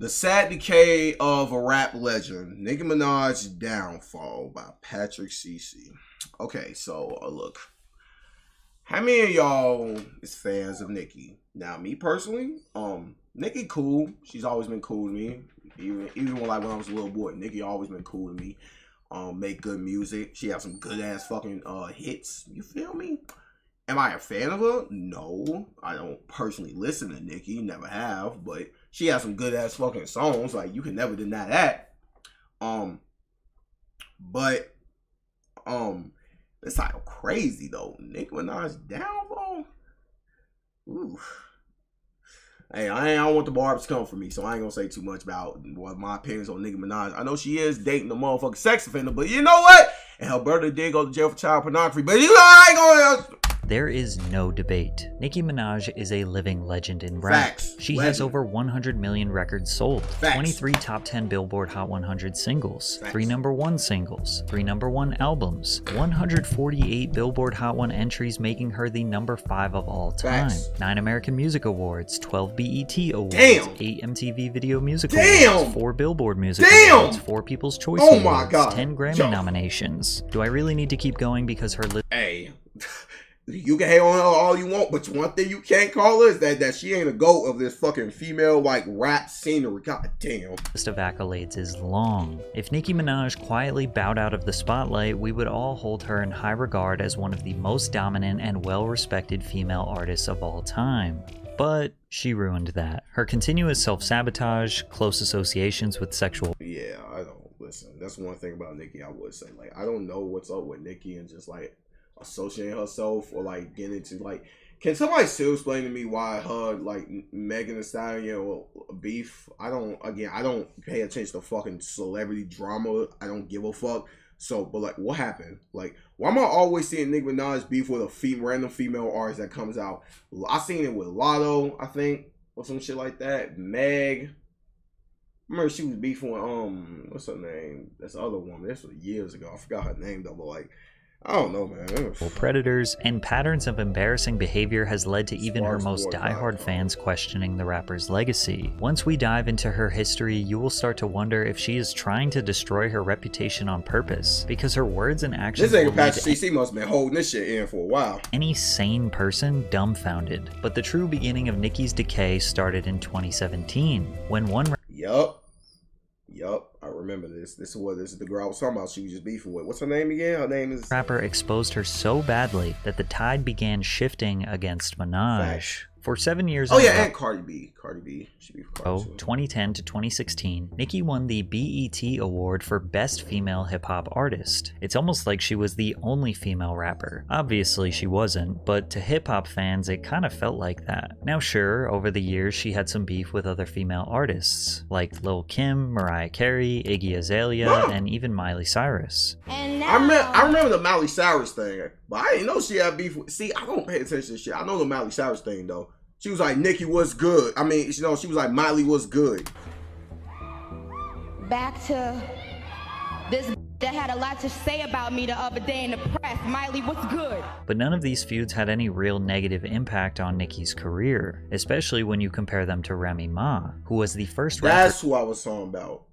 The Sad Decay of a Rap Legend, Nicki Minaj Downfall by Patrick CC. Okay, so look. How many of y'all is fans of Nicki? Now, me personally, Nicki cool. She's always been cool to me. Even when I was a little boy, Nicki always been cool to me. Make good music. She has some good ass fucking hits. You feel me? Am I a fan of her? No. I don't personally listen to Nicki. Never have. But she has some good ass fucking songs. Like, you can never deny that. But it's like crazy though. Nicki Minaj Downfall? Ooh. Hey, I don't want the barbs to come for me, so I ain't gonna say too much about what my opinions on Nicki Minaj. I know she is dating a motherfucking sex offender, but you know what? And her brother did go to jail for child pornography, but you know I ain't gonna... There is no debate. Nicki Minaj is a living legend in rap. Facts. She has over 100 million records sold, Facts. 23 top 10 Billboard Hot 100 singles, Facts. 3 #1 singles, 3 #1 albums, 148 Billboard Hot 1 entries, making her the #5 of all time, Facts. 9 American Music Awards, 12 BET Awards, Damn. 8 MTV Video Music Damn. Awards, 4 Billboard Music Damn. Awards, 4 People's Choice Oh Awards, my God. 10 Grammy Yo. nominations. Do I really need to keep going because her Hey, you can hate on her all you want, but one thing you can't call her is that she ain't a GOAT of this fucking female, like, rap scenery. God damn. list of accolades is long. If Nicki Minaj quietly bowed out of the spotlight, we would all hold her in high regard as one of the most dominant and well-respected female artists of all time. But she ruined that. Her continuous self-sabotage, close associations with sexual... Yeah, I don't... Listen, that's one thing about Nicki I would say. Like, I don't know what's up with Nicki and just, like, associating herself or, like, getting into, like... Can somebody still explain to me why her, like, Megan Thee Stallion or beef? I don't pay attention to fucking celebrity drama. I don't give a fuck. So, but, like, what happened? Like, why am I always seeing Nicki Minaj beef with a random female artist that comes out? I seen it with Lotto, I think, or some shit like that. Meg. I remember she was beefing with, what's her name? That's the other woman. This was years ago. I forgot her name, though, but, like, I don't know, man. predators, and patterns of embarrassing behavior has led to even her most diehard fans questioning the rapper's legacy. Once we dive into her history, you will start to wonder if she is trying to destroy her reputation on purpose, because her words and actions This nigga will Patrick leave CC must have been holding this shit in for a while. any sane person dumbfounded. But the true beginning of Nicki's decay started in 2017, when one Yup, I remember this. This is the girl I was talking about. She was just beefing with. What's her name again? Her name is... rapper exposed her so badly that the tide began shifting against Minaj. Facts. For 7 years Oh in a yeah, row- and Cardi B. She beefed with Cardi too. 2010 to 2016, Nicki won the BET Award for Best Female Hip Hop Artist. It's almost like she was the only female rapper. Obviously she wasn't, but to hip hop fans it kind of felt like that. Now sure, over the years she had some beef with other female artists, like Lil Kim, Mariah Carey, Iggy Azalea, and even Miley Cyrus. I remember the Miley Cyrus thing, but I didn't know she had beef with... See, I don't pay attention to shit. I know the Miley Cyrus thing, though. She was like, Nicki was good. I mean, you know, she was like, Miley was good. Back to this that had a lot to say about me the other day in the press. Miley, what's good? But none of these feuds had any real negative impact on Nicki's career, especially when you compare them to Remy Ma, who was the first rapper... That's who I was talking about.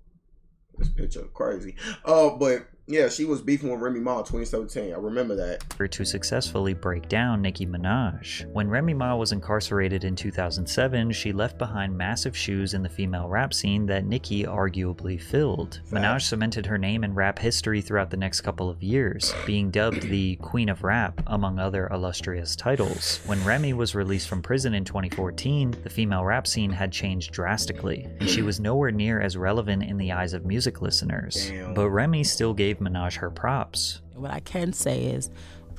This picture crazy. But yeah, she was beefing with Remy Ma in 2017. I remember that. To successfully break down Nicki Minaj. When Remy Ma was incarcerated in 2007, she left behind massive shoes in the female rap scene that Nicki arguably filled. Minaj cemented her name in rap history throughout the next couple of years, being dubbed the Queen of Rap, among other illustrious titles. When Remy was released from prison in 2014, the female rap scene had changed drastically, and she was nowhere near as relevant in the eyes of music listeners. Damn. But Remy still gave Minaj her props. What I can say is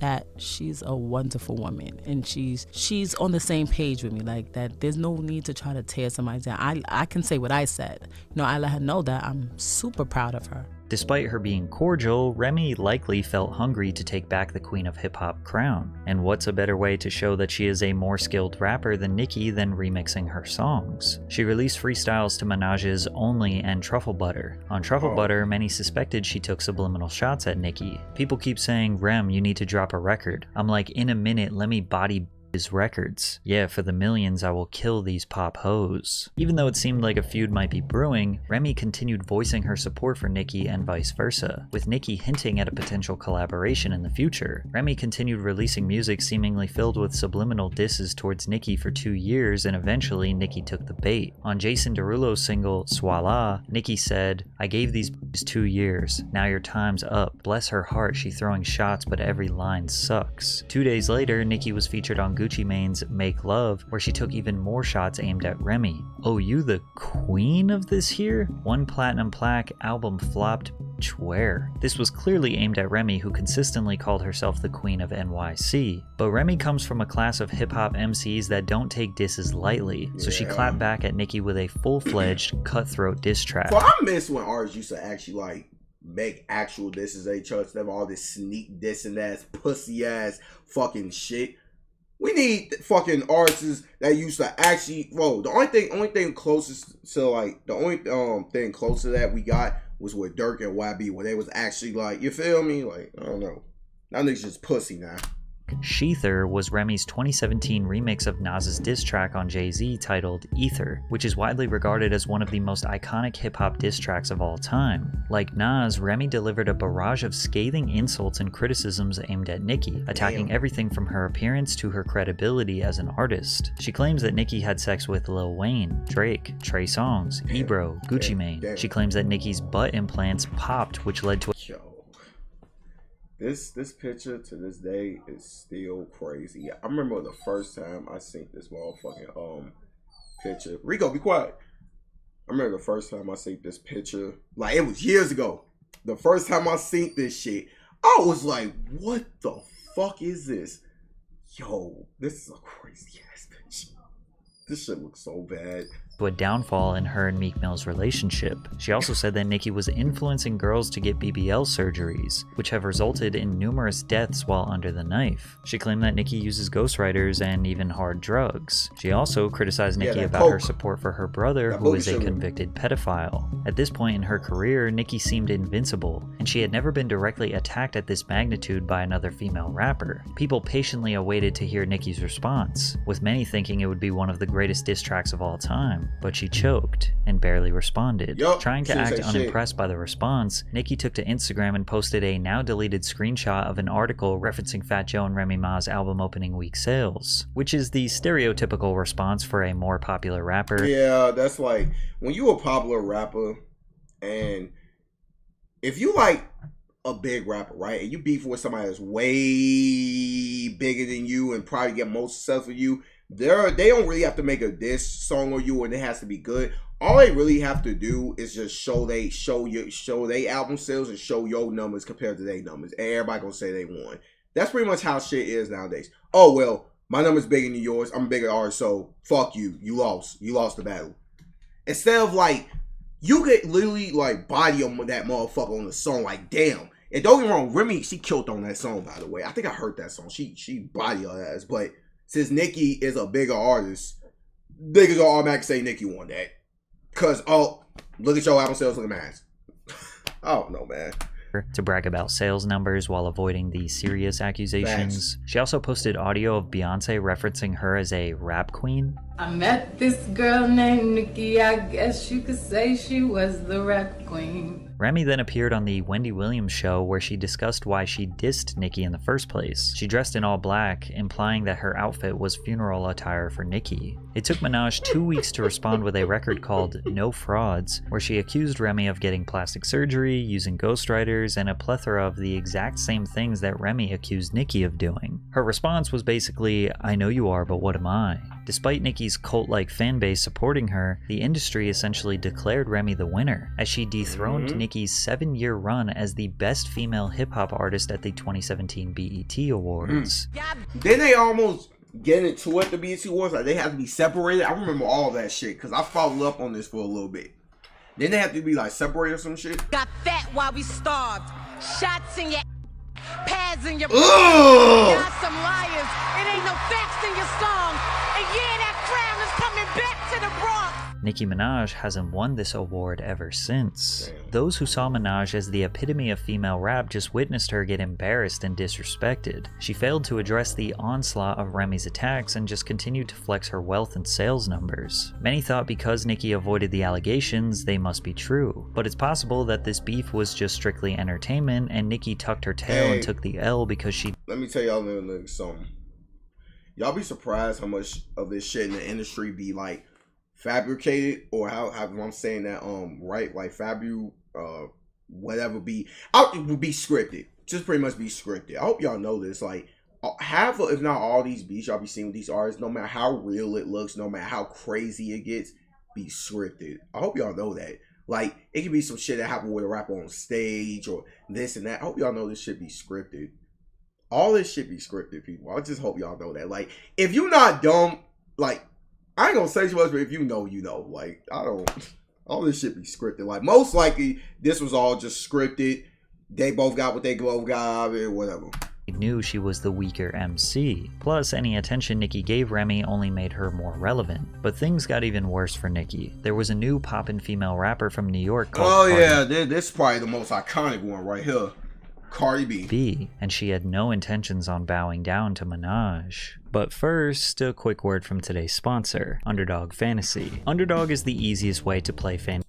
that she's a wonderful woman, and she's on the same page with me. Like, that there's no need to try to tear somebody down. I can say what I said. You know, I let her know that I'm super proud of her. Despite her being cordial, Remy likely felt hungry to take back the Queen of Hip Hop crown. And what's a better way to show that she is a more skilled rapper than Nicki than remixing her songs? She released freestyles to Minaj's Only and Truffle Butter. On Truffle Butter, many suspected she took subliminal shots at Nicki. People keep saying, Rem, you need to drop a record. I'm like, in a minute, let me body his records. Yeah, for the millions, I will kill these pop hoes. Even though it seemed like a feud might be brewing, Remy continued voicing her support for Nicki and vice versa, with Nicki hinting at a potential collaboration in the future. Remy continued releasing music seemingly filled with subliminal disses towards Nicki for 2 years, and eventually Nicki took the bait. On Jason Derulo's single, Swalla, Nicki said, "I gave these 2 years. Now your time's up. Bless her heart, she throwing shots, but every line sucks." 2 days later, Nicki was featured on Gucci Mane's Make Love, where she took even more shots aimed at Remy. "Oh, you the queen of this here? 1 platinum plaque, album flopped, where?" This was clearly aimed at Remy, who consistently called herself the queen of NYC. But Remy comes from a class of hip-hop MCs that don't take disses lightly, so she clapped back at Nicki with a full-fledged, cutthroat diss track. Well, I miss when artists used to actually, like, make actual disses at each other instead of all this sneak dissing ass, pussy ass fucking shit. We need fucking artists that used to actually. Whoa, the only thing closest to like the only thing close to that we got was with Dirk and YB, where they was actually like, you feel me? Like, I don't know. That nigga's just pussy now. Sheether was Remy's 2017 remix of Nas's diss track on Jay-Z titled Ether, which is widely regarded as one of the most iconic hip-hop diss tracks of all time. Like Nas, Remy delivered a barrage of scathing insults and criticisms aimed at Nicki, attacking everything from her appearance to her credibility as an artist. She claims that Nicki had sex with Lil Wayne, Drake, Trey Songz, Ebro, Gucci Mane. She claims that Nicki's butt implants popped, which led to This picture to this day is still crazy. I remember the first time I seen this motherfucking picture. Rico, be quiet. I remember the first time I seen this picture. Like, it was years ago. The first time I seen this shit, I was like, what the fuck is this? Yo, this is a crazy ass picture. This shit looks so bad. A downfall in her and Meek Mill's relationship. She also said that Nicki was influencing girls to get BBL surgeries, which have resulted in numerous deaths while under the knife. She claimed that Nicki uses ghostwriters and even hard drugs. She also criticized Nicki about her support for her brother, who is a convicted pedophile. At this point in her career, Nicki seemed invincible, and she had never been directly attacked at this magnitude by another female rapper. People patiently awaited to hear Nicki's response, with many thinking it would be one of the greatest diss tracks of all time. But she choked and barely responded. Trying to act unimpressed by the response, Nicki took to Instagram and posted a now deleted screenshot of an article referencing Fat Joe and Remy Ma's album opening week sales, which is the stereotypical response for a more popular rapper. Yeah, that's like, when you a popular rapper, and if you like a big rapper, right, and you beef with somebody that's way bigger than you and probably get more success for you, they don't really have to make a diss song on you and it has to be good. All they really have to do is just show they album sales and show your numbers compared to their numbers, and everybody gonna say they won. That's pretty much how shit is nowadays. Oh well, my number's bigger than yours. I'm a bigger artist, so fuck you. You lost the battle. Instead of like, you could literally like body on that motherfucker on the song. Like, damn. And don't get me wrong, Remy, she killed on that song, by the way. I think I heard that song. She body her ass, but since Nicki is a bigger artist, niggas gonna automatically say Nicki won that. Cause, oh, look at your album sales, look at mine. I don't know, man. To brag about sales numbers while avoiding the serious accusations. She also posted audio of Beyonce referencing her as a rap queen. I met this girl named Nicki, I guess you could say she was the rap queen. Remy then appeared on the Wendy Williams show, where she discussed why she dissed Nicki in the first place. She dressed in all black, implying that her outfit was funeral attire for Nicki. It took Minaj 2 weeks to respond with a record called No Frauds, where she accused Remy of getting plastic surgery, using ghostwriters, and a plethora of the exact same things that Remy accused Nicki of doing. Her response was basically, I know you are, but what am I? Despite Nicki's cult-like fanbase supporting her, the industry essentially declared Remy the winner, as she dethroned Nicki's 7-year run as the best female hip-hop artist at the 2017 BET Awards. Then they almost get into it, the BET Awards, like they have to be separated. I remember all that shit, because I followed up on this for a little bit. Then they have to be like separated or some shit. Got fat while we starved. Shots in your pads in your got some liars. It ain't no facts in your song. And yeah, that crown is coming back to the Bronx. Nicki Minaj hasn't won this award ever since. Damn. Those who saw Minaj as the epitome of female rap just witnessed her get embarrassed and disrespected. She failed to address the onslaught of Remy's attacks and just continued to flex her wealth and sales numbers. Many thought because Nicki avoided the allegations, they must be true. But it's possible that this beef was just strictly entertainment and Nicki tucked her tail and took the L because she... Let me tell y'all something. Y'all be surprised how much of this shit in the industry be like fabricated, or how I'm saying that right, like whatever it would be scripted. Just pretty much be scripted. I hope y'all know this. Like half of, if not all these beats y'all be seeing with these artists, no matter how real it looks, no matter how crazy it gets, be scripted. I hope y'all know that. Like it could be some shit that happened with a rapper on stage or this and that. I hope y'all know this shit be scripted. All this shit be scripted, people. I just hope y'all know that. Like, if you not dumb, like, I ain't gonna say too much, but if you know, you know. Like, all this shit be scripted. Like, most likely, this was all just scripted. They both got what they both got, or whatever. Knew she was the weaker MC. Plus, any attention Nicki gave Remy only made her more relevant. But things got even worse for Nicki. There was a new poppin' female rapper from New York called Cardi. This is probably the most iconic one right here. Cardi B. And she had no intentions on bowing down to Minaj. But first, a quick word from today's sponsor, Underdog Fantasy. Underdog is the easiest way to play fantasy.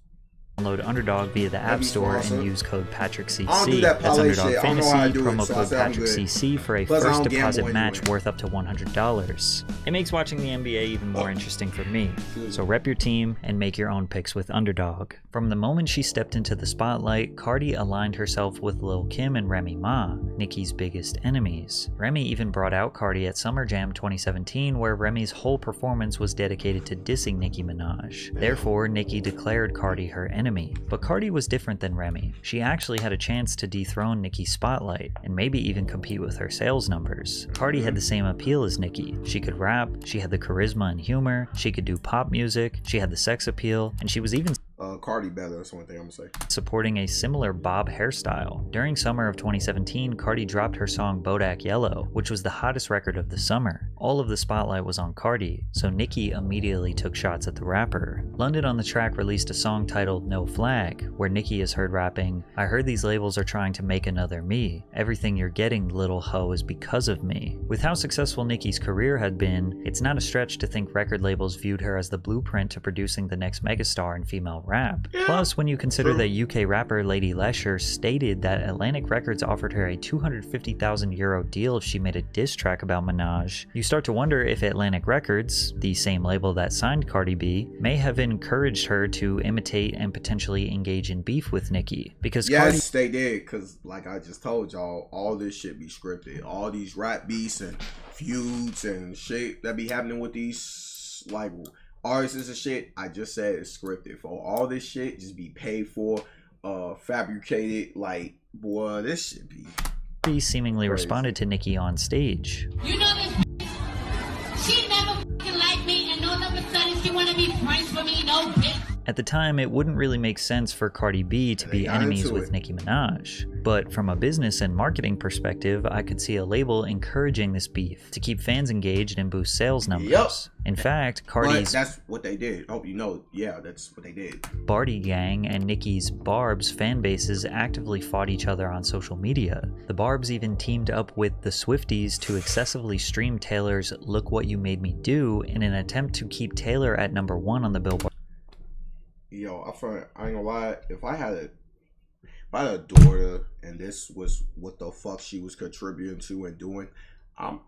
Download Underdog via the App Store and use code PatrickCC. That's Underdog Fantasy, promo code PatrickCC for a first deposit match worth up to $100. It makes watching the NBA even more interesting for me. So rep your team and make your own picks with Underdog. From the moment she stepped into the spotlight, Cardi aligned herself with Lil' Kim and Remy Ma, Nicki's biggest enemies. Remy even brought out Cardi at Summer Jam 2017, where Remy's whole performance was dedicated to dissing Nicki Minaj. Therefore, Nicki declared Cardi her enemy. But Cardi was different than Remy. She actually had a chance to dethrone Nicki's spotlight, and maybe even compete with her sales numbers. Cardi had the same appeal as Nicki. She could rap, she had the charisma and humor, she could do pop music, she had the sex appeal, and she was even Cardi better, that's one thing I'm gonna say. Supporting a similar bob hairstyle. During summer of 2017, Cardi dropped her song Bodak Yellow, which was the hottest record of the summer. All of the spotlight was on Cardi, so Nicki immediately took shots at the rapper. London on the Track released a song titled No Flag, where Nicki is heard rapping, "I heard these labels are trying to make another me. Everything you're getting, little hoe, is because of me." With how successful Nicki's career had been, it's not a stretch to think record labels viewed her as the blueprint to producing the next megastar in female rap. Plus, when you consider that UK rapper Lady Lesher stated that Atlantic Records offered her a €250,000 deal if she made a diss track about Minaj, you start to wonder if Atlantic Records, the same label that signed Cardi B, may have encouraged her to imitate and potentially engage in beef with Nicki. Because yes, they did, because like I just told y'all, all this shit be scripted. All these rap beefs and feuds and shit that be happening with these, like, artists and shit, I just said it's scripted. For all this shit just be paid for, fabricated. Like, boy, this shit be Cardi seemingly crazy. Responded to Nicki on stage. You know this, she never fucking liked me, and all of a sudden she wanna be friends with me, no bitch. At the time, it wouldn't really make sense for Cardi B to be enemies with Nicki Minaj. But from a business and marketing perspective, I could see a label encouraging this beef to keep fans engaged and boost sales numbers. Yep. In fact, Cardi's that's what they did. I hope you know. Yeah, that's what they did. Barty Gang and Nicki's Barb's fan bases actively fought each other on social media. The Barbs even teamed up with the Swifties to excessively stream Taylor's Look What You Made Me Do in an attempt to keep Taylor at #1 on the Billboard. Yo, I ain't gonna lie. If I had a daughter and this was what the fuck she was contributing to and doing, I'm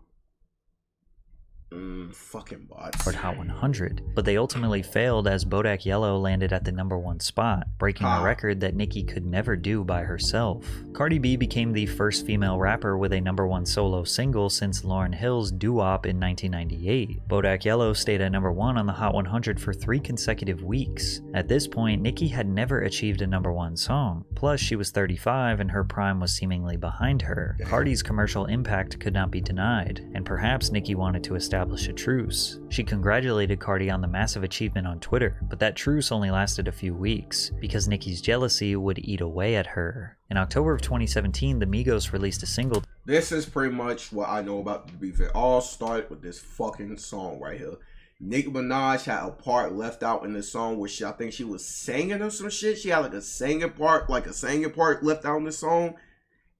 fucking bots. Hot 100, but they ultimately failed as Bodak Yellow landed at the #1 spot, breaking a record that Nicki could never do by herself. Cardi B became the first female rapper with a #1 solo single since Lauryn Hill's Doo-Wop in 1998. Bodak Yellow stayed at #1 on the Hot 100 for 3 consecutive weeks. At this point, Nicki had never achieved a #1 song. Plus, she was 35 and her prime was seemingly behind her. Cardi's commercial impact could not be denied, and perhaps Nicki wanted to establish a truce. She congratulated Cardi on the massive achievement on Twitter, but that truce only lasted a few weeks, because Nicki's jealousy would eat away at her. In October of 2017, the Migos released a single. This is pretty much what I know about the beef. It all started with this fucking song right here. Nicki Minaj had a part left out in the song where I think she was singing or some shit. She had like a singing part left out in the song.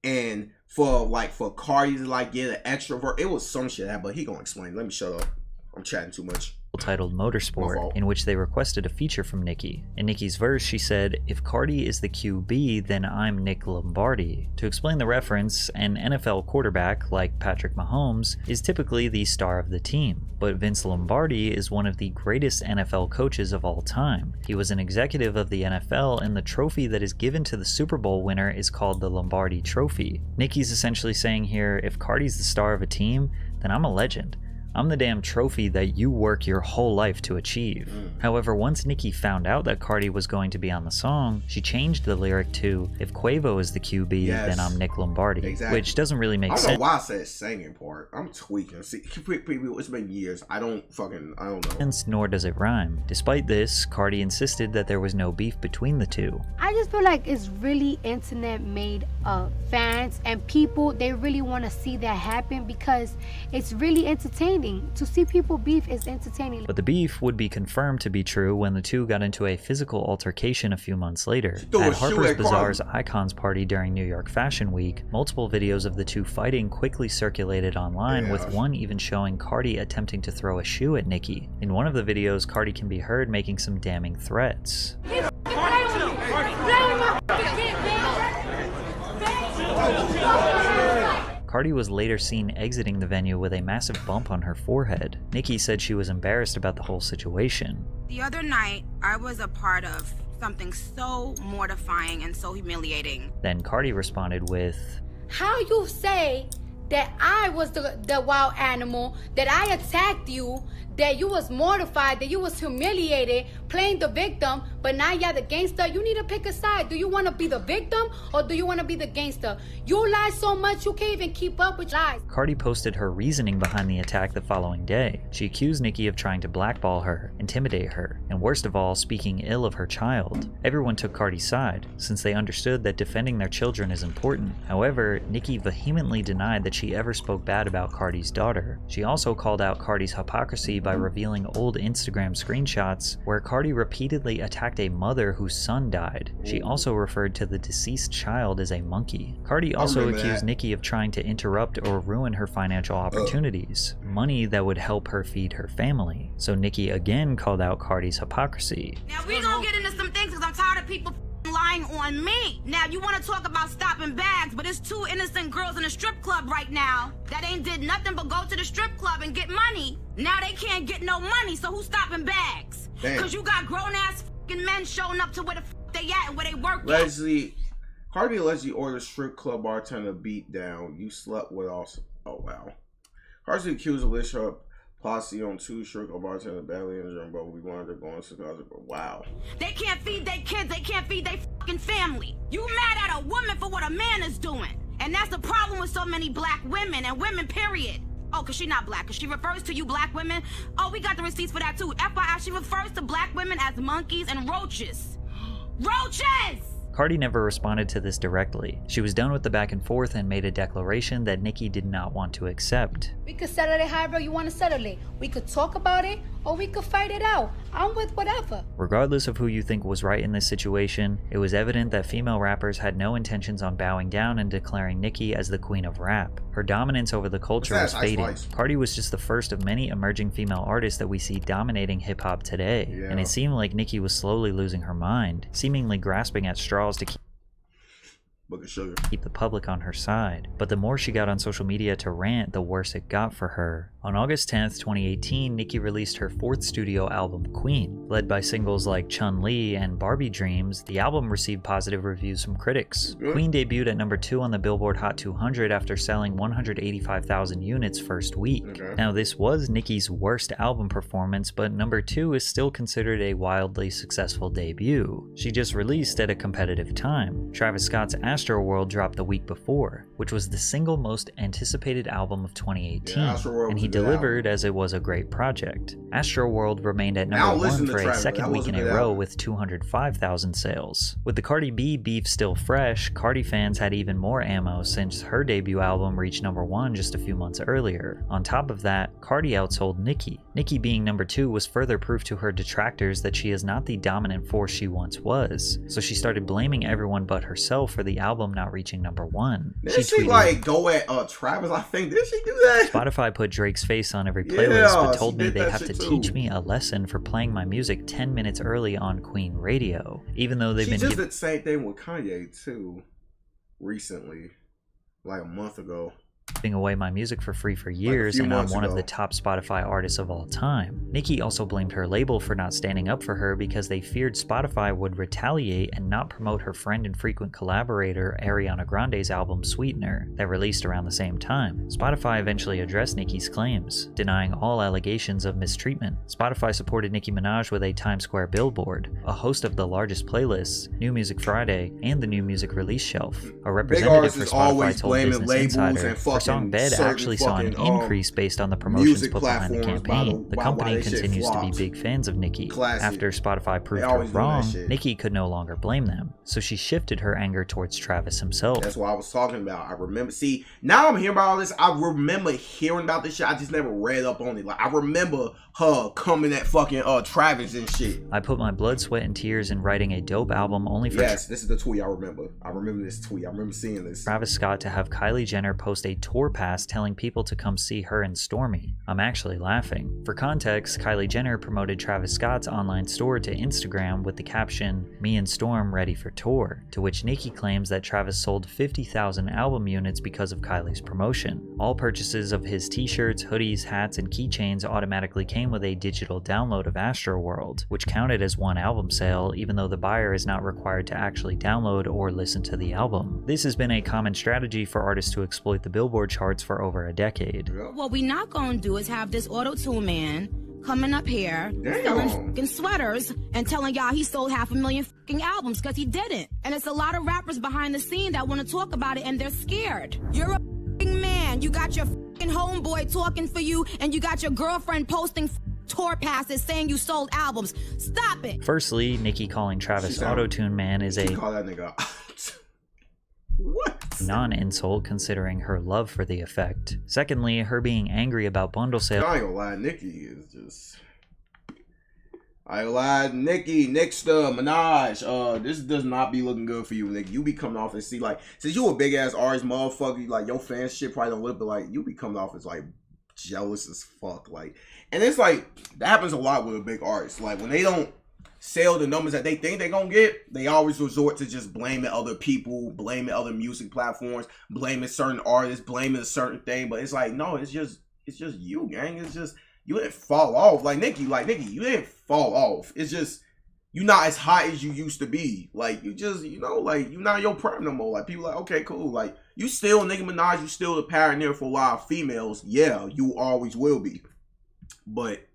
And for Cardi to like get an extra verse, it was some shit. But he gonna explain. Let me shut up. I'm chatting too much. Titled Motorsport, in which they requested a feature from Nicki. In Nicki's verse, she said, "If Cardi is the QB, then I'm Nick Lombardi." To explain the reference, an NFL quarterback, like Patrick Mahomes, is typically the star of the team, but Vince Lombardi is one of the greatest NFL coaches of all time. He was an executive of the NFL, and the trophy that is given to the Super Bowl winner is called the Lombardi Trophy. Nicki's essentially saying here, if Cardi's the star of a team, then I'm a legend. I'm the damn trophy that you work your whole life to achieve. However, once Nicki found out that Cardi was going to be on the song, she changed the lyric to, if Quavo is the QB, then I'm Nick Lombardi, which doesn't really make sense. I don't know why I said singing part. I'm tweaking. See, it's been years. I don't know. Nor does it rhyme. Despite this, Cardi insisted that there was no beef between the two. I just feel like it's really internet made fans and people, they really want to see that happen because it's really entertaining. To see people beef is entertaining. But the beef would be confirmed to be true when the two got into a physical altercation a few months later. At Harper's Bazaar's Icons party during New York Fashion Week, multiple videos of the two fighting quickly circulated online, with one even showing Cardi attempting to throw a shoe at Nicki. In one of the videos, Cardi can be heard making some damning threats. Cardi was later seen exiting the venue with a massive bump on her forehead. Nicki said she was embarrassed about the whole situation. The other night, I was a part of something so mortifying and so humiliating. Then Cardi responded with, "How you say that I was the wild animal, that I attacked you, that you was mortified, that you was humiliated, playing the victim, but now you're the gangster? You need to pick a side. Do you want to be the victim or do you want to be the gangster? You lie so much you can't even keep up with lies." Cardi posted her reasoning behind the attack the following day. She accused Nicki of trying to blackball her, intimidate her, and worst of all, speaking ill of her child. Everyone took Cardi's side, since they understood that defending their children is important. However, Nicki vehemently denied that she ever spoke bad about Cardi's daughter. She also called out Cardi's hypocrisy by revealing old Instagram screenshots where Cardi repeatedly attacked a mother whose son died. She also referred to the deceased child as a monkey. Cardi also accused Nicki of trying to interrupt or ruin her financial opportunities, money that would help her feed her family. So Nicki again called out Cardi's hypocrisy. Now we gonna get into some things because I'm tired of people lying on me. Now you want to talk about stopping bags, but it's two innocent girls in a strip club right now that ain't did nothing but go to the strip club and get money. Now they can't get no money, so who's stopping bags? Because you got grown-ass men showing up to where the they at and where they work at. Cardi allegedly ordered strip club bartender beat down. You slept with us. Oh, wow. Cardi accused Alicia posse on two strip club bartender badly injured, but we wanted to go on Chicago. Wow. They can't feed their kids. They can't feed their fucking family. You mad at a woman for what a man is doing. And that's the problem with so many black women and women, period. Oh, because she not black. Because she refers to you black women. Oh, we got the receipts for that too. FYI, she refers to black women as monkeys and roaches. Roaches! Cardi never responded to this directly. She was done with the back and forth and made a declaration that Nicki did not want to accept. We could settle it however you want to settle it. We could talk about it or we could fight it out. I'm with whatever. Regardless of who you think was right in this situation, it was evident that female rappers had no intentions on bowing down and declaring Nicki as the queen of rap. Her dominance over the culture was fading. Cardi was just the first of many emerging female artists that we see dominating hip-hop today, and it seemed like Nicki was slowly losing her mind, seemingly grasping at straws to keep the public on her side. But the more she got on social media to rant, the worse it got for her. On August 10th, 2018, Nicki released her fourth studio album, Queen. Led by singles like Chun-Li and Barbie Dreams, the album received positive reviews from critics. Queen debuted at number 2 on the Billboard Hot 200 after selling 185,000 units first week. Now, this was Nicki's worst album performance, but number 2 is still considered a wildly successful debut. She just released at a competitive time. Travis Scott's Astroworld dropped the week before, which was the single most anticipated album of 2018, Astroworld and he delivered as it was a great project. Astroworld remained at number 1 for a second week in a row with 205,000 sales. With the Cardi B beef still fresh, Cardi fans had even more ammo since her debut album reached number 1 just a few months earlier. On top of that, Cardi outsold Nicki. Nicki being number 2 was further proof to her detractors that she is not the dominant force she once was, so she started blaming everyone but herself for the album not reaching number 1. Did she like go at Travis? I think, did she do that? Spotify put Drake's face on every playlist, but told me they have to teach me a lesson for playing my music 10 minutes early on Queen Radio, even though they've been just did the same thing with Kanye too recently, like a month ago. Giving away my music for free for years, and I'm one of the top Spotify artists of all time. Nicki also blamed her label for not standing up for her because they feared Spotify would retaliate and not promote her friend and frequent collaborator Ariana Grande's album Sweetener that released around the same time. Spotify eventually addressed Nicki's claims, denying all allegations of mistreatment. Spotify supported Nicki Minaj with a Times Square billboard, a host of the largest playlists, New Music Friday, and the New Music Release Shelf. A representative for Spotify told Business Insider her song Bed actually saw an increase based on the promotions put behind the campaign. The company continues to be big fans of Nicki. After Spotify proved her wrong, Nicki could no longer blame them, so she shifted her anger towards Travis himself. That's what I was talking about. I remember, see, now I'm hearing about all this. I remember hearing about this shit. I just never read up on it. Like, I remember her coming at fucking Travis and shit. I put my blood, sweat, and tears in writing a dope album only for this is the tweet I remember. I remember this tweet. I remember seeing this. Travis Scott to have Kylie Jenner post a tour pass telling people to come see her and Stormy. I'm actually laughing. For context, Kylie Jenner promoted Travis Scott's online store to Instagram with the caption, "Me and Storm ready for tour," to which Nicki claims that Travis sold 50,000 album units because of Kylie's promotion. All purchases of his t-shirts, hoodies, hats, and keychains automatically came with a digital download of Astroworld, which counted as one album sale even though the buyer is not required to actually download or listen to the album. This has been a common strategy for artists to exploit the Billboard charts for over a decade. What we not gonna do is have this auto-tune man coming up here selling fucking sweaters and telling y'all he sold 500,000 fucking albums, because he didn't. And it's a lot of rappers behind the scene that want to talk about it and they're scared. You're a fucking man. You got your fucking homeboy talking for you, and you got your girlfriend posting tour passes saying you sold albums. Stop it. Firstly, Nicki calling Travis Auto-Tune Man is a call that nigga what? Non-insult considering her love for the effect. Secondly, her being angry about bundle sales. I ain't gonna lie, Nicki is just... I ain't gonna lie, Nicki, Nixta, Minaj, this does not be looking good for you, nigga. You be coming off and see, like, since you a big-ass artist motherfucker, like, your fan shit probably don't look, but, like, you be coming off as, like, jealous as fuck, like... And it's, like, that happens a lot with a big artist. Like, when they don't sell the numbers that they think they're gonna get, they always resort to just blaming other people, blaming other music platforms, blaming certain artists, blaming a certain thing. But it's like, no, it's just you, gang. It's just, you didn't fall off. Like Nicki, you didn't fall off. It's just, you're not as high as you used to be. Like, you just, you know, like, you're not your prime no more. Like, people like, okay, cool. Like, you still Nicki Minaj, you still the pioneer for a lot of females. Yeah, you always will be. But,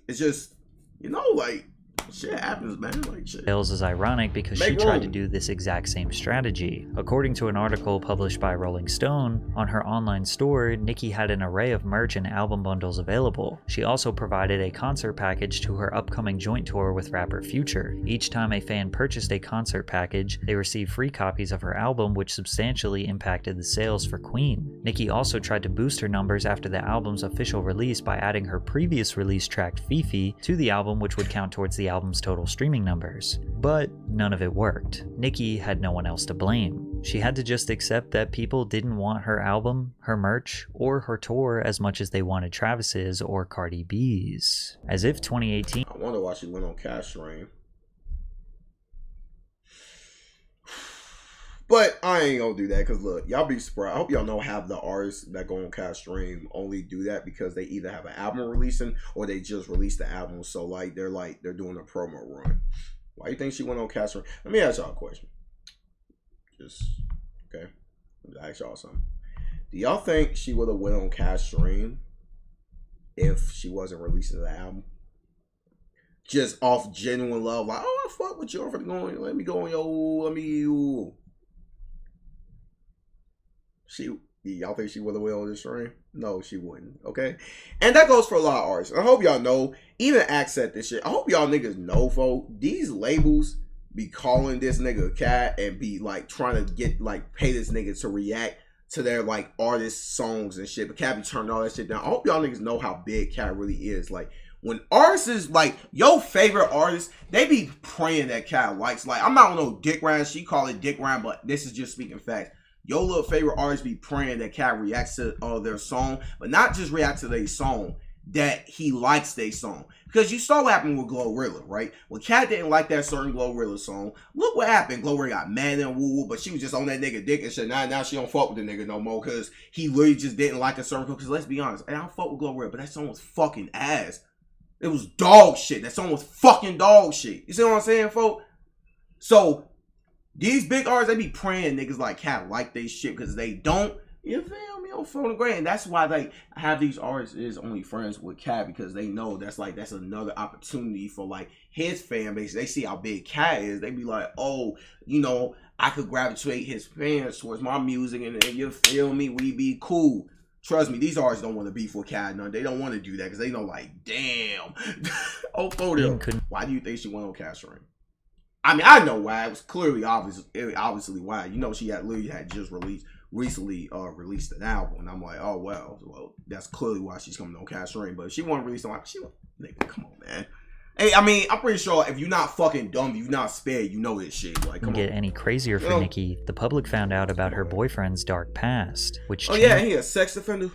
it's just, you know, like, shit happens, man. Like, shit. Sales is ironic because she tried to do this exact same strategy. According to an article published by Rolling Stone, on her online store, Nicki had an array of merch and album bundles available. She also provided a concert package to her upcoming joint tour with rapper Future. Each time a fan purchased a concert package, they received free copies of her album, which substantially impacted the sales for Queen. Nicki also tried to boost her numbers after the album's official release by adding her previous release track Fifi to the album, which would count towards the album's total streaming numbers. But none of it worked. Nicki had no one else to blame. She had to just accept that people didn't want her album, her merch, or her tour as much as they wanted Travis's or Cardi B's. As if 2018... I wonder why she went on Cash Rain. But I ain't gonna do that, because look, y'all be surprised. I hope y'all know half the artists that go on Cash Stream only do that because they either have an album releasing or they just released the album. So like they're doing a promo run. Why you think she went on Cash Stream? Let me ask y'all a question. Just okay. Let me ask y'all something. Do y'all think she would have went on Cash Stream if she wasn't releasing the album? Just off genuine love, like, oh, I fuck with you. I'm finna go on, let me go on yo, let me you. Y'all think she would have went on this stream? No, she wouldn't. Okay, and that goes for a lot of artists. I hope y'all know. Even accept this shit. I hope y'all niggas know, folks. These labels be calling this nigga a cat and be like trying to get like pay this nigga to react to their like artist songs and shit. But Cat be turning all that shit down. I hope y'all niggas know how big Cat really is. Like when artists is like your favorite artist, they be praying that Cat likes. Like I'm not on no dick rhyme. She call it dick rhyme, but this is just speaking facts. Your little favorite artist be praying that Cat reacts to their song, but not just react to their song, that he likes their song. Because you saw what happened with Glorilla, right? When Cat didn't like that certain Glorilla song, look what happened. Glorilla got mad and woo, but she was just on that nigga dick and shit. Now she don't fuck with the nigga no more because he literally just didn't like a certain. Because let's be honest, and I don't fuck with Glorilla, but that song was fucking ass. It was dog shit. That song was fucking dog shit. You see what I'm saying, folks? So these big artists, they be praying niggas like Cat like they shit because they don't. You feel me? On phone grade. And that's why they have these artists is only friends with Cat because they know that's another opportunity for like his fan base. They see how big Cat is. They be like, oh, you know, I could gravitate his fans towards my music and you feel me? We be cool. Trust me, these artists don't want to beef with Cat. No, they don't want to do that because they know like, damn. Oh, photo. Why do you think she went on Cat's ring? I mean, I know why. It was clearly obviously why. You know, she literally had just recently released an album, and I'm like, oh well, that's clearly why she's coming on Cat's ring. But if she want to release something, nigga, come on, man. Hey, I mean, I'm pretty sure if you're not fucking dumb, if you're not spared, you know this shit. Like, come on. Get any crazier for Nicki? The public found out about her boyfriend's dark past, which he a sex offender.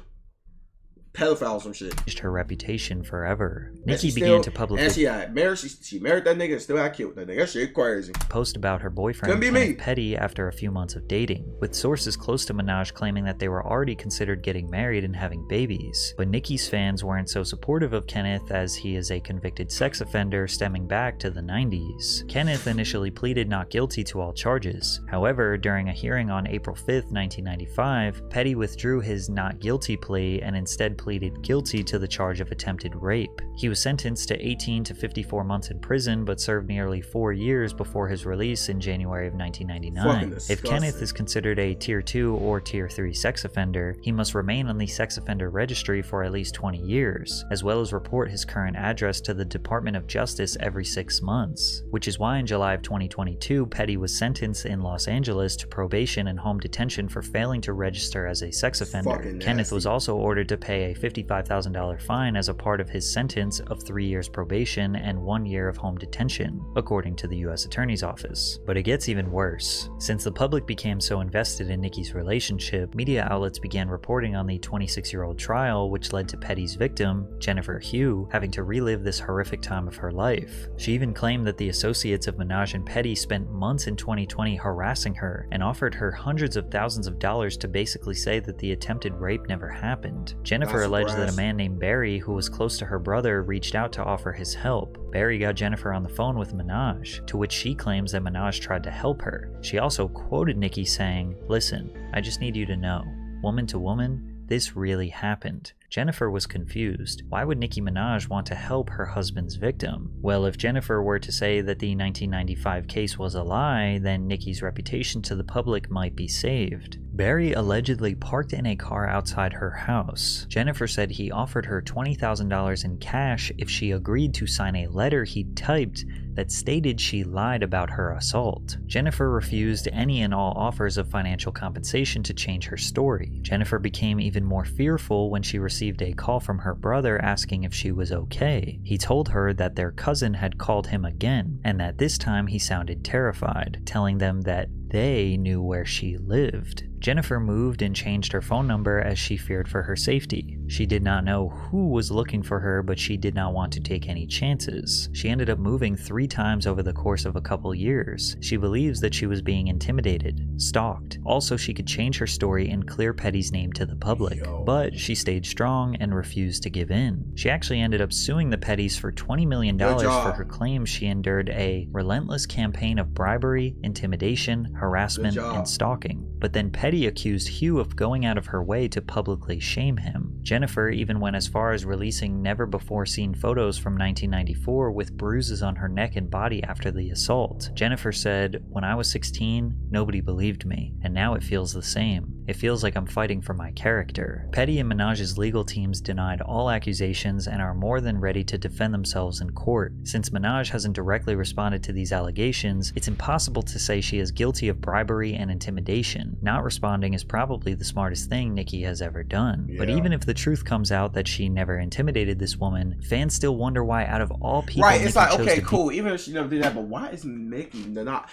Pedophile or some shit. Changed her reputation forever. Nicki began to publicly and she married that nigga and still had a kid with that nigga. That shit crazy. Post about her boyfriend Kenneth Petty after a few months of dating, with sources close to Minaj claiming that they were already considered getting married and having babies. But Nicki's fans weren't so supportive of Kenneth as he is a convicted sex offender stemming back to the 90s. Kenneth initially pleaded not guilty to all charges. However, during a hearing on April 5th, 1995, Petty withdrew his not guilty plea and instead pleaded guilty to the charge of attempted rape. He was sentenced to 18 to 54 months in prison, but served nearly 4 years before his release in January of 1999. If Kenneth is considered a Tier 2 or Tier 3 sex offender, he must remain on the sex offender registry for at least 20 years, as well as report his current address to the Department of Justice every 6 months, which is why in July of 2022, Petty was sentenced in Los Angeles to probation and home detention for failing to register as a sex offender. Kenneth was also ordered to pay a $55,000 fine as a part of his sentence of 3 years probation and 1 year of home detention, according to the U.S. Attorney's Office. But it gets even worse. Since the public became so invested in Nicki's relationship, media outlets began reporting on the 26-year-old trial, which led to Petty's victim, Jennifer Hugh, having to relive this horrific time of her life. She even claimed that the associates of Minaj and Petty spent months in 2020 harassing her and offered her hundreds of thousands of dollars to basically say that the attempted rape never happened. Jennifer alleged that a man named Barry, who was close to her brother, reached out to offer his help. Barry got Jennifer on the phone with Minaj, to which she claims that Minaj tried to help her. She also quoted Nicki saying, "Listen, I just need you to know, woman to woman, this really happened." Jennifer was confused. Why would Nicki Minaj want to help her husband's victim? Well, if Jennifer were to say that the 1995 case was a lie, then Nicki's reputation to the public might be saved. Barry allegedly parked in a car outside her house. Jennifer said he offered her $20,000 in cash if she agreed to sign a letter he typed that stated she lied about her assault. Jennifer refused any and all offers of financial compensation to change her story. Jennifer became even more fearful when she received a call from her brother asking if she was okay. He told her that their cousin had called him again, and that this time he sounded terrified, telling them that they knew where she lived. Jennifer moved and changed her phone number as she feared for her safety. She did not know who was looking for her, but she did not want to take any chances. She ended up moving 3 times over the course of a couple years. She believes that she was being intimidated, stalked. Also, she could change her story and clear Petty's name to the public, but she stayed strong and refused to give in. She actually ended up suing the Pettys for $20 million for her claims she endured a relentless campaign of bribery, intimidation, harassment, and stalking. But then Petty accused Hugh of going out of her way to publicly shame him. Jennifer even went as far as releasing never-before-seen photos from 1994 with bruises on her neck and body after the assault. Jennifer said, "When I was 16, nobody believed me, and now it feels the same. It feels like I'm fighting for my character. Petty and Minaj's legal teams denied all accusations and are more than ready to defend themselves in court. Since Minaj hasn't directly responded to these allegations, it's impossible to say she is guilty of bribery and intimidation. Not responding is probably the smartest thing Nicki has ever done. Yeah. But even if the truth comes out that she never intimidated this woman, fans still wonder why out of all people right, Nicki it's like, chose okay, to cool, even if she never did that, but why is Nicki not,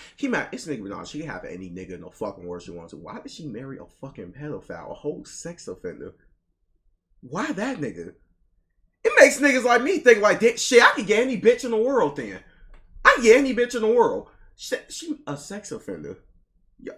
it's Nicki Minaj, she can have any nigga in the fucking world she wants to. Why did she marry a fucking pedophile, a whole sex offender? Why that nigga? It makes niggas like me think like, shit, I could get any bitch in the world then. I can get any bitch in the world. She a sex offender. Yeah,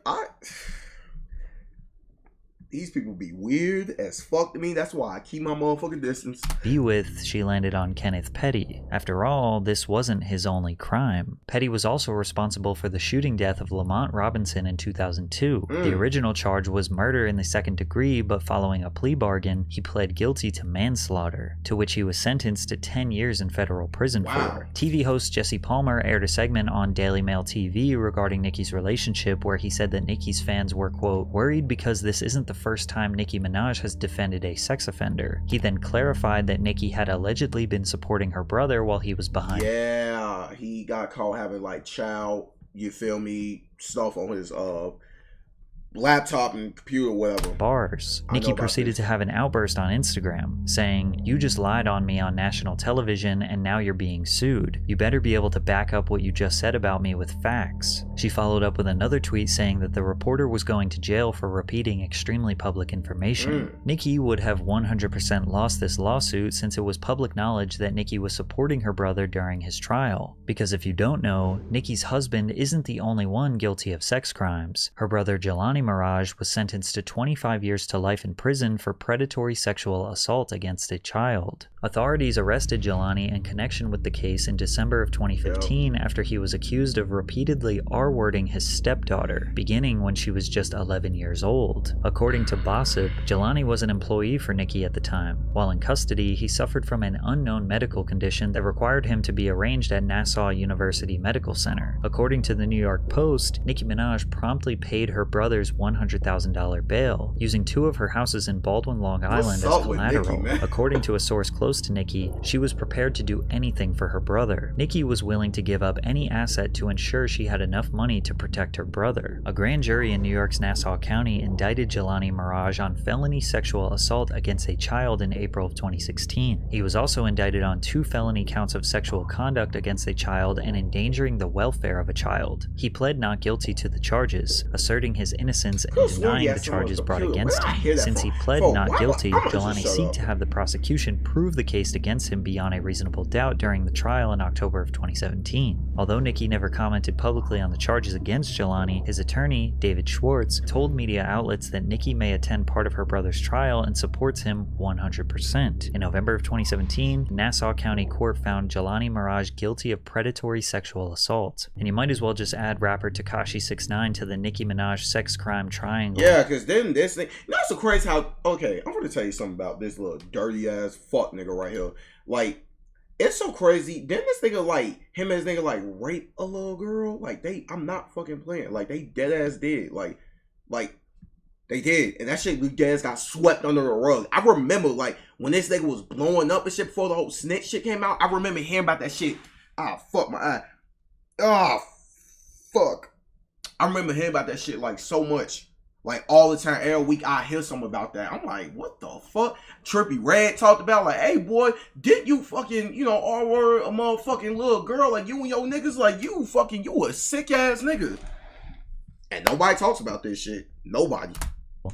these people be weird as fuck to me. That's why I keep my motherfucking distance. Be with, she landed on Kenneth Petty. After all, this wasn't his only crime. Petty was also responsible for the shooting death of Lamont Robinson in 2002. The original charge was murder in the second degree, but following a plea bargain, he pled guilty to manslaughter, to which he was sentenced to 10 years in federal prison for. TV host Jesse Palmer aired a segment on Daily Mail TV regarding Nicki's relationship where he said that Nicki's fans were, quote, worried because this isn't the first time Nicki Minaj has defended a sex offender. He then clarified that Nicki had allegedly been supporting her brother while he was behind. Yeah, he got caught having like child, you feel me, stuff on his laptop and computer, whatever. Bars. Nicki proceeded to have an outburst on Instagram, saying, "You just lied on me on national television and now you're being sued. You better be able to back up what you just said about me with facts." She followed up with another tweet saying that the reporter was going to jail for repeating extremely public information. Nicki would have 100% lost this lawsuit since it was public knowledge that Nicki was supporting her brother during his trial. Because if you don't know, Nicki's husband isn't the only one guilty of sex crimes. Her brother Jelani Minaj was sentenced to 25 years to life in prison for predatory sexual assault against a child. Authorities arrested Jelani in connection with the case in December of 2015 after he was accused of repeatedly R-wording his stepdaughter, beginning when she was just 11 years old. According to Gossip, Jelani was an employee for Nicki at the time. While in custody, he suffered from an unknown medical condition that required him to be arranged at Nassau University Medical Center. According to the New York Post, Nicki Minaj promptly paid her brother's $100,000 bail, using 2 of her houses in Baldwin, Long Island as collateral. According to a source close to Nicki, she was prepared to do anything for her brother. Nicki was willing to give up any asset to ensure she had enough money to protect her brother. A grand jury in New York's Nassau County indicted Jelani Minaj on felony sexual assault against a child in April of 2016. He was also indicted on 2 felony counts of sexual conduct against a child and endangering the welfare of a child. He pled not guilty to the charges, asserting his innocence and denying the charges brought against him. Since he pled not guilty, Jelani sought to have the prosecution prove the case against him beyond a reasonable doubt during the trial in October of 2017. Although Nicki never commented publicly on the charges against Jelani, his attorney, David Schwartz, told media outlets that Nicki may attend part of her brother's trial and supports him 100%. In November of 2017, Nassau County Court found Jelani Minaj guilty of predatory sexual assault. And you might as well just add rapper Tekashi 6ix9ine to the Nicki Minaj sex crime triangle. Yeah, because then this thing, you know, it's so crazy how, okay, I'm going to tell you something about this little dirty ass fuck nigga right here. Like, it's so crazy. Then this nigga, like, him and his nigga, like, rape a little girl. Like, I'm not fucking playing. Like, they dead ass did. Like, they did. And that shit, dead ass got swept under the rug. I remember, like, when this nigga was blowing up and shit before the whole snitch shit came out, I remember hearing about that shit. Ah, fuck my eye. Ah, fuck. I remember hearing about that shit, like, so much. Like, all the time, every week, I hear something about that. I'm like, what the fuck? Trippie Redd talked about, like, hey, boy, didn't you fucking, you know, R-word a motherfucking little girl? Like, you and your niggas, like, you a sick-ass nigga. And nobody talks about this shit. Nobody.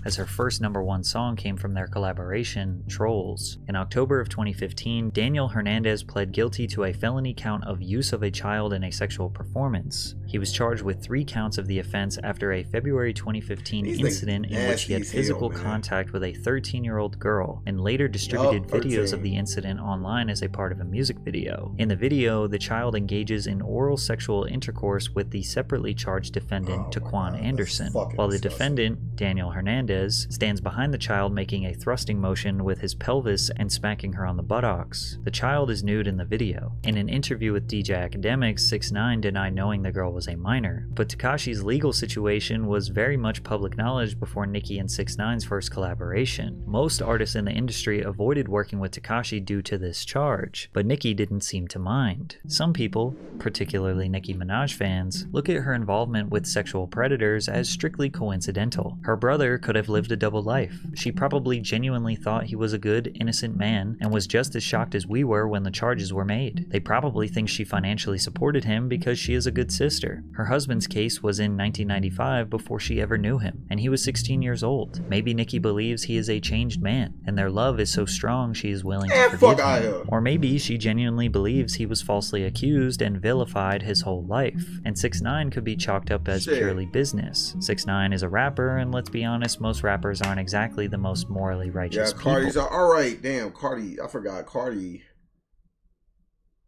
As her first #1 song came from their collaboration, Trolls. In October of 2015, Daniel Hernandez pled guilty to a felony count of use of a child in a sexual performance. He was charged with 3 counts of the offense after a February 2015 incident in which he had physical contact with a 13-year-old girl, and later distributed videos of the incident online as a part of a music video. In the video, the child engages in oral sexual intercourse with the separately charged defendant, Taquan Anderson, while the defendant, Daniel Hernandez, stands behind the child making a thrusting motion with his pelvis and smacking her on the buttocks. The child is nude in the video. In an interview with DJ Academics, 6ix9ine denied knowing the girl was was a minor, but Tekashi's legal situation was very much public knowledge before Nicki and 6ix9ine's first collaboration. Most artists in the industry avoided working with Tekashi due to this charge, but Nicki didn't seem to mind. Some people, particularly Nicki Minaj fans, look at her involvement with sexual predators as strictly coincidental. Her brother could have lived a double life. She probably genuinely thought he was a good, innocent man and was just as shocked as we were when the charges were made. They probably think she financially supported him because she is a good sister. Her husband's case was in 1995 before she ever knew him, and he was 16 years old. Maybe Nicki believes he is a changed man, and their love is so strong she is willing to forgive him. Or maybe she genuinely believes he was falsely accused and vilified his whole life, and 6ix9ine could be chalked up as purely business. 6ix9ine is a rapper, and let's be honest, most rappers aren't exactly the most morally righteous people. Cardi's alright. Damn, Cardi. I forgot Cardi.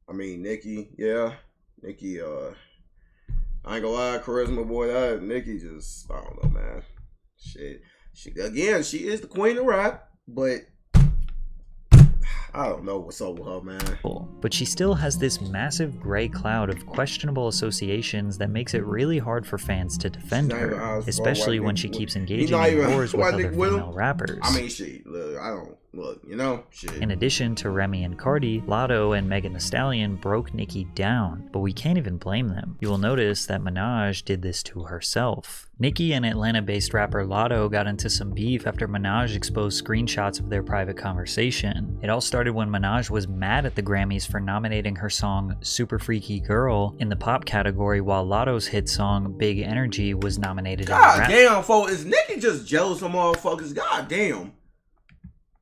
I mean, Nicki. Yeah. Nicki, I ain't gonna lie, charisma boy, that Nicki just, I don't know, man. Shit. She is the queen of rap, but I don't know what's up with her, man. But she still has this massive gray cloud of questionable associations that makes it really hard for fans to defend her, especially when she keeps engaging in wars with other female rappers. I mean, shit. In addition to Remy and Cardi, Lotto and Megan Thee Stallion broke Nicki down, but we can't even blame them. You will notice that Minaj did this to herself. Nicki and Atlanta-based rapper Lotto got into some beef after Minaj exposed screenshots of their private conversation. It all started when Minaj was mad at the Grammys for nominating her song Super Freaky Girl in the pop category, while Lotto's hit song Big Energy was nominated in the rap. God damn, folks, is Nicki just jealous of motherfuckers? God damn.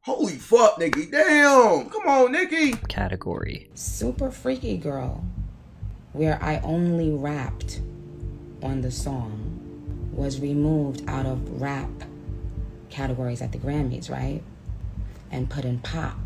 Holy fuck, Nicki. Damn. Come on, Nicki. Category. Super Freaky Girl, where I only rapped on the song, was removed out of rap categories at the Grammys, right? And put in pop.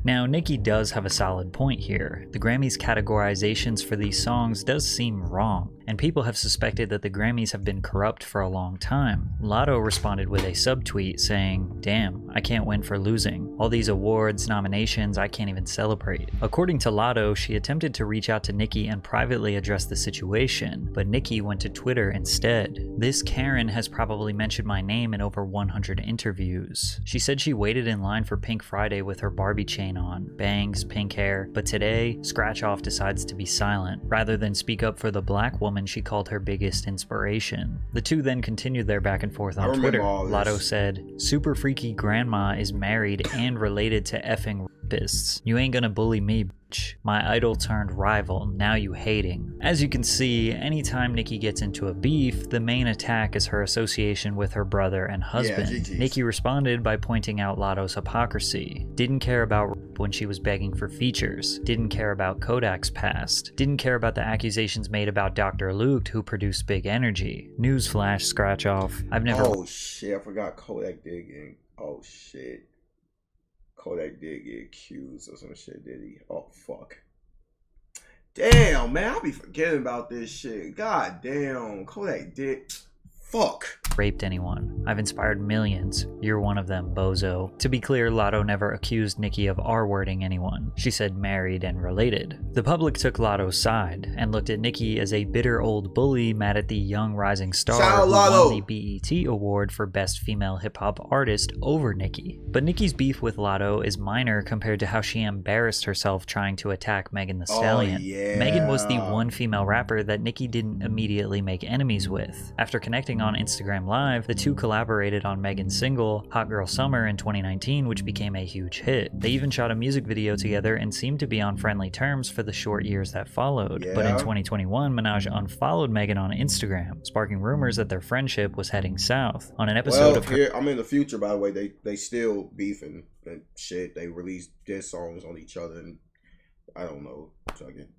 Now, Nicki does have a solid point here. The Grammys' categorizations for these songs does seem wrong, and people have suspected that the Grammys have been corrupt for a long time. Lotto responded with a subtweet saying, "Damn, I can't win for losing. All these awards, nominations, I can't even celebrate." According to Lotto, she attempted to reach out to Nicki and privately address the situation, but Nicki went to Twitter instead. "This Karen has probably mentioned my name in over 100 interviews. She said she waited in line for Pink Friday with her Barbie chain on, bangs, pink hair, but today, Scratch Off decides to be silent. Rather than speak up for the black woman she called her biggest inspiration." The two then continued their back and forth on Twitter. Lotto said, "Super Freaky Grandma is married and related to effing rapists. You ain't gonna bully me, bitch. My idol turned rival, now you hating." As you can see, anytime Nicki gets into a beef, the main attack is her association with her brother and husband. Nicki responded by pointing out Lotto's hypocrisy. Didn't care about when she was begging for features. Didn't care about Kodak's past. Didn't care about the accusations made about Dr. Luke, who produced Big Energy. Newsflash, Scratch Off. I've never... Oh shit, I forgot Kodak did get... Oh shit. Kodak did get accused or some shit, did he? Oh, fuck. Damn, man, I be forgetting about this shit. God damn, Kodak did... Fuck. Raped anyone. I've inspired millions. You're one of them, bozo. To be clear, Lotto never accused Nicki of R-wording anyone. She said married and related. The public took Lotto's side and looked at Nicki as a bitter old bully mad at the young rising star who won the BET Award for Best Female Hip-Hop Artist over Nicki. But Nicki's beef with Lotto is minor compared to how she embarrassed herself trying to attack Megan Thee Stallion. Oh, yeah. Megan was the one female rapper that Nicki didn't immediately make enemies with. After connecting on Instagram Live, the two collaborated on Megan's single, Hot Girl Summer, in 2019, which became a huge hit. They even shot a music video together and seemed to be on friendly terms for the short years that followed. But in 2021, Minaj unfollowed Megan on Instagram, sparking rumors that their friendship was heading south. On an episode of here, I'm in the future, by the way, they still beefing and shit. They released diss songs on each other and I don't know,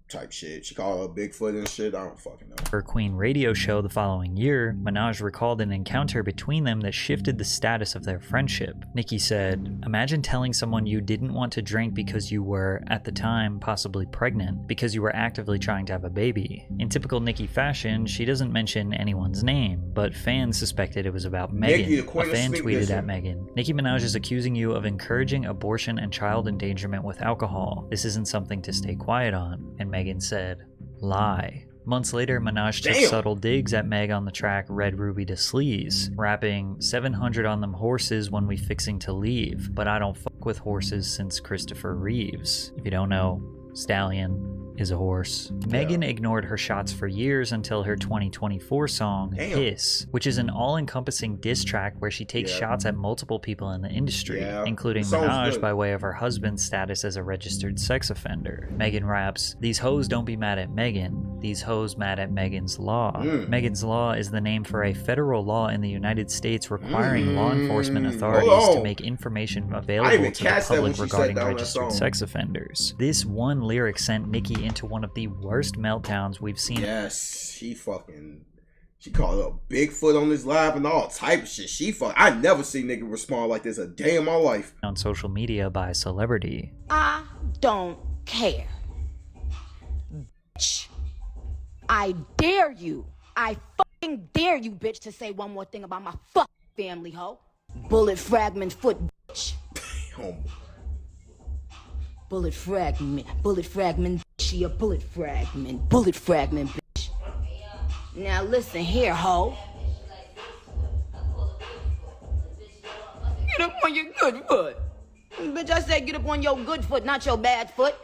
type shit. She called her Bigfoot and shit. I don't fucking know. Her Queen radio show the following year, Minaj recalled an encounter between them that shifted the status of their friendship. Nicki said, "Imagine telling someone you didn't want to drink because you were, at the time, possibly pregnant, because you were actively trying to have a baby." In typical Nicki fashion, she doesn't mention anyone's name, but fans suspected it was about Megan. A fan tweeted at Megan, "Nicki Minaj is accusing you of encouraging abortion and child endangerment with alcohol. This isn't something to stay quiet on." And Megan said, "Lie." Months later, Minaj took subtle digs at Meg on the track Red Ruby to Sleaze, rapping 700 on them horses when we fixing to leave, but I don't fuck with horses since Christopher Reeves. If you don't know, stallion is a horse. Megan ignored her shots for years until her 2024 song, Hiss, which is an all-encompassing diss track where she takes shots at multiple people in the industry, including Minaj by way of her husband's status as a registered sex offender. Megan raps, "These hoes don't be mad at Megan, these hoes mad at Megan's Law." Megan's Law is the name for a federal law in the United States requiring law enforcement authorities to make information available to the public regarding registered sex offenders. This one lyric sent Nicki into one of the worst meltdowns we've seen. Yes, she called up Bigfoot on his live and all type of shit. I never seen nigga respond like this a day in my life. On social media by a celebrity. I don't care. Bitch. I dare you. I fucking dare you, bitch, to say one more thing about my fucking family, ho. Bullet fragment foot, bitch. Bullet fragment, she a bullet fragment, bitch. Now listen here, ho. Get up on your good foot. Bitch, I said get up on your good foot, not your bad foot.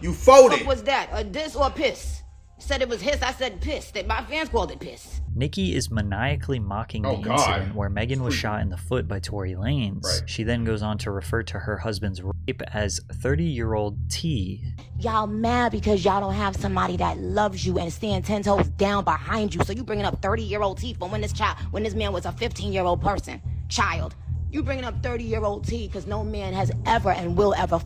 You folded. What was that, a diss or piss? Said it was hiss, I said piss. My fans called it piss. Nicki is maniacally mocking the incident where Megan was shot in the foot by Tory Lanez. Right. She then goes on to refer to her husband's rape as 30-year-old T. Y'all mad because y'all don't have somebody that loves you and stand 10 toes down behind you. So you bringing up 30-year-old T from when this man was a 15-year-old child. You bringing up 30-year-old T because no man has ever and will ever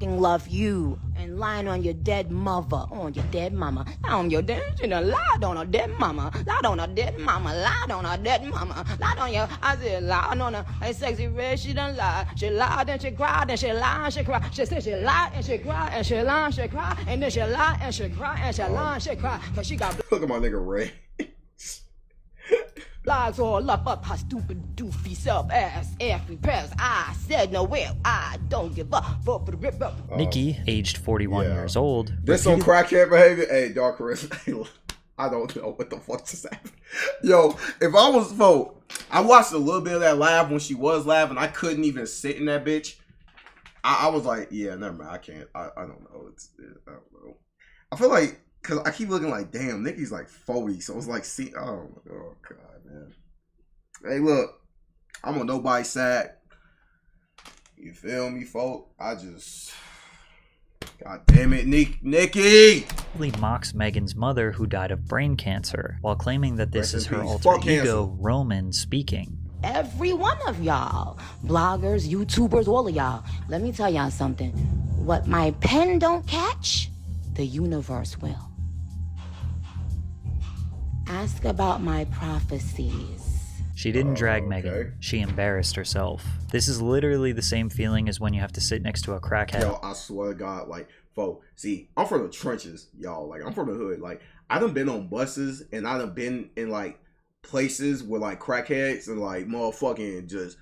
love you and lying on your dead mother, on your dead mama, on your dead, you know, lied on a dead mama, lied on a dead mama, lied on a dead mama, lied on your, I said lied on her, a sexy red, she done lied, she lied and she cried and she lied and she cried, she said she lied and she cried and she lied and she cried, and then she lied and she cried and she lied and she cried, cause she got look at my nigga Ray. Lies all up her stupid doofy self-ass every press. I said no well, I don't give up. Nicki, aged 41 years old. This on crackhead behavior? Hey, Dark Carissa. I don't know what the fuck just happened. Yo, if I was I watched a little bit of that live when she was live and I couldn't even sit in that bitch. I was like, yeah, never mind. I can't. I don't know. I don't know. I feel like, because I keep looking like, damn, Nicki's like 40. So it's like, see, oh God. Man. Hey, look, I'm on nobody's side. You feel me, folk? God damn it, Nicki! He mocks Megan's mother, who died of brain cancer, while claiming that this is her alter ego, Roman, speaking. Every one of y'all, bloggers, YouTubers, all of y'all, let me tell y'all something. What my pen don't catch, the universe will. Ask about my prophecies. She didn't drag Megan. She embarrassed herself. This is literally the same feeling as when you have to sit next to a crackhead. Yo, I swear to God, like, see, I'm from the trenches, y'all. Like, I'm from the hood. Like, I done been on buses and I done been in, like, places where, like, crackheads and, like, motherfuckers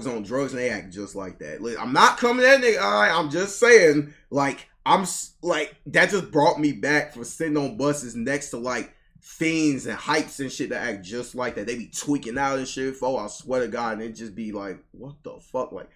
on drugs and they act just like that. Like, I'm not coming at nigga. I'm just saying, like, that just brought me back for sitting on buses next to, like, fiends and hypes and shit that act just like that. They be tweaking out and shit. I swear to God, and it just be like, what the fuck? Like,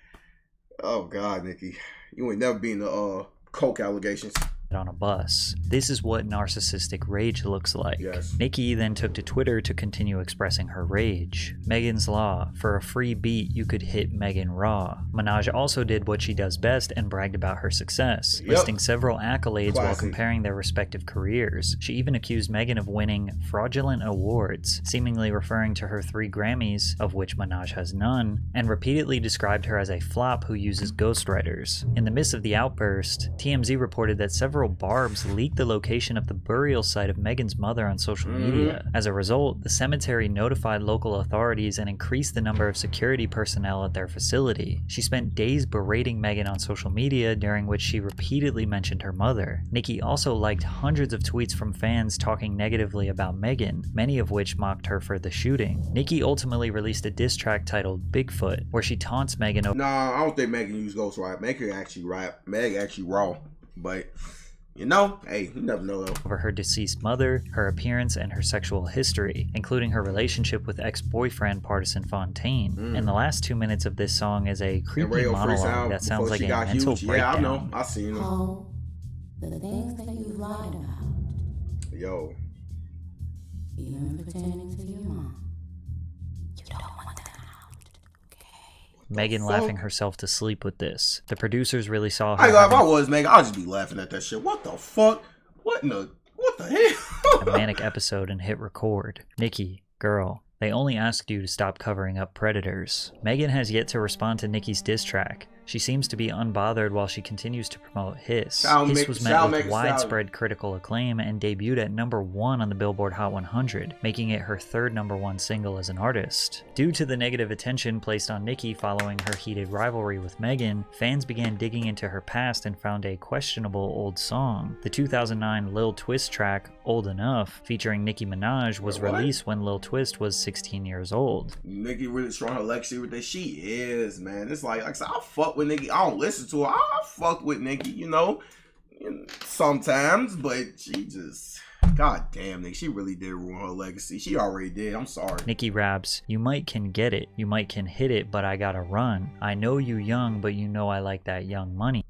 oh God, Nicki, you ain't never been to coke allegations. On a bus. This is what narcissistic rage looks like. Yes. Nicki then took to Twitter to continue expressing her rage. Megan's Law. For a free beat, you could hit Megan raw. Minaj also did what she does best and bragged about her success, listing several accolades while comparing their respective careers. She even accused Megan of winning fraudulent awards, seemingly referring to her 3 Grammys, of which Minaj has none, and repeatedly described her as a flop who uses ghostwriters. In the midst of the outburst, TMZ reported that several barbs leaked the location of the burial site of Megan's mother on social media. As a result, the cemetery notified local authorities and increased the number of security personnel at their facility. She spent days berating Megan on social media, during which she repeatedly mentioned her mother. Nicki also liked hundreds of tweets from fans talking negatively about Megan, many of which mocked her for the shooting. Nicki ultimately released a diss track titled Bigfoot, where she taunts Megan. Nah, I don't think Megan used ghostwriter. Meg actually rap. Meg actually raw, but You know, hey, you never know though. Over her deceased mother, her appearance, and her sexual history, including her relationship with ex-boyfriend Partisan Fontaine. And the last 2 minutes of this song is a creepy monologue that sounds like a mental breakdown. Yeah, I know. I seen them. Oh, the things that you lied about. Yo. Even pertaining to your mom. You don't want them out. Megan laughing herself to sleep with this. The producers really saw her. If I was Megan, I'd just be laughing at that shit. What the fuck? What the hell? A manic episode and hit record. Nicki, girl, they only asked you to stop covering up predators. Megan has yet to respond to Nicki's diss track. She seems to be unbothered while she continues to promote Hiss. Hiss was met with widespread critical acclaim and debuted at #1 on the Billboard Hot 100, making it her third #1 single as an artist. Due to the negative attention placed on Nicki following her heated rivalry with Megan, fans began digging into her past and found a questionable old song. The 2009 Lil Twist track, Old Enough, featuring Nicki Minaj, was released when Lil Twist was 16 years old. Nicki really strong her legacy with that. She is, man. It's like I said, I fuck with Nicki. I don't listen to her. I fuck with Nicki, you know, sometimes, but she just, god damn, Nicki, she really did ruin her legacy. She already did. I'm sorry. Nicki raps, you might can get it, you might can hit it, but I gotta run. I know you young, but you know I like that young money.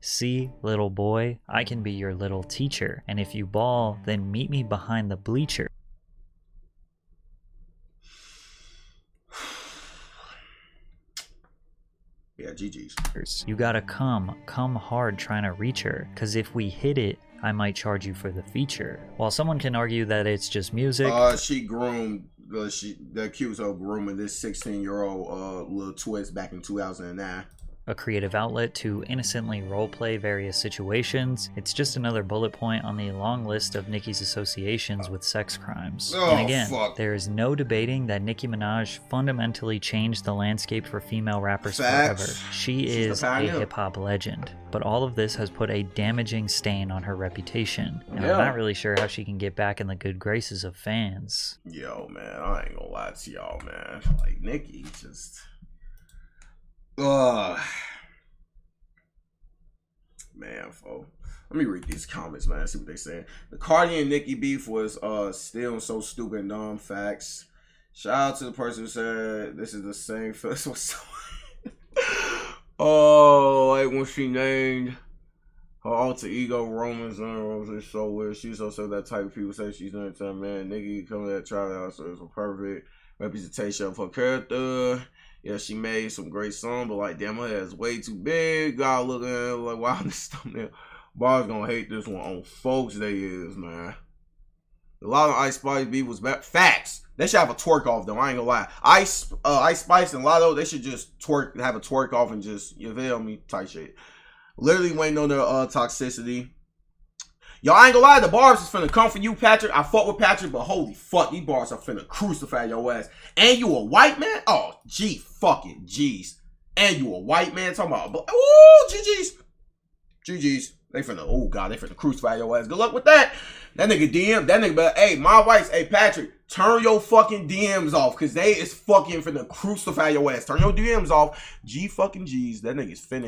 See, little boy, I can be your little teacher, and if you ball, then meet me behind the bleacher. Yeah, GG's. You gotta come hard trying to reach her, cause if we hit it, I might charge you for the feature. While someone can argue that it's just music, she groomed, they accused her of grooming this 16-year-old Lil Twist back in 2009. A creative outlet to innocently roleplay various situations, it's just another bullet point on the long list of Nicki's associations with sex crimes. And again, there is no debating that Nicki Minaj fundamentally changed the landscape for female rappers forever. She's is a hip-hop legend. But all of this has put a damaging stain on her reputation, and I'm not really sure how she can get back in the good graces of fans. Yo, man, I ain't gonna lie to y'all, man. Like, Nicki just... man, folks. Let me read these comments, man. See what they saying. The Cardi and Nicki beef was still so stupid and dumb. Facts. Shout out to the person who said this is the same festival. Oh, like when she named her alter ego Romans and it's so weird. She's also that type of people say she's doing time, man. Nicki coming to that trial out, so it's a perfect representation of her character. Yeah, she made some great songs, but like, damn, her head is way too big. God looking at her like, wow, this thumbnail. Bar's gonna hate this one on folks. They is, man. A lot of Ice Spice beef was bad. Facts. They should have a twerk off though. I ain't gonna lie. Ice Spice and Lotto, they should just have a twerk off and just, you feel me, type shit. Literally waiting on their toxicity. Y'all, I ain't gonna lie, the bars is finna come for you, Patrick. I fuck with Patrick, but holy fuck, these bars are finna crucify your ass. And you a white man? Oh, gee, fucking jeez. And you a white man? Talking about, ooh, GG's. GG's. They finna, oh God, they finna crucify your ass. Good luck with that. That nigga DM, that nigga, but hey, my wife's, hey, Patrick, turn your fucking DMs off, cause they is fucking finna crucify your ass. Turn your DMs off. G fucking G's. That nigga's finna.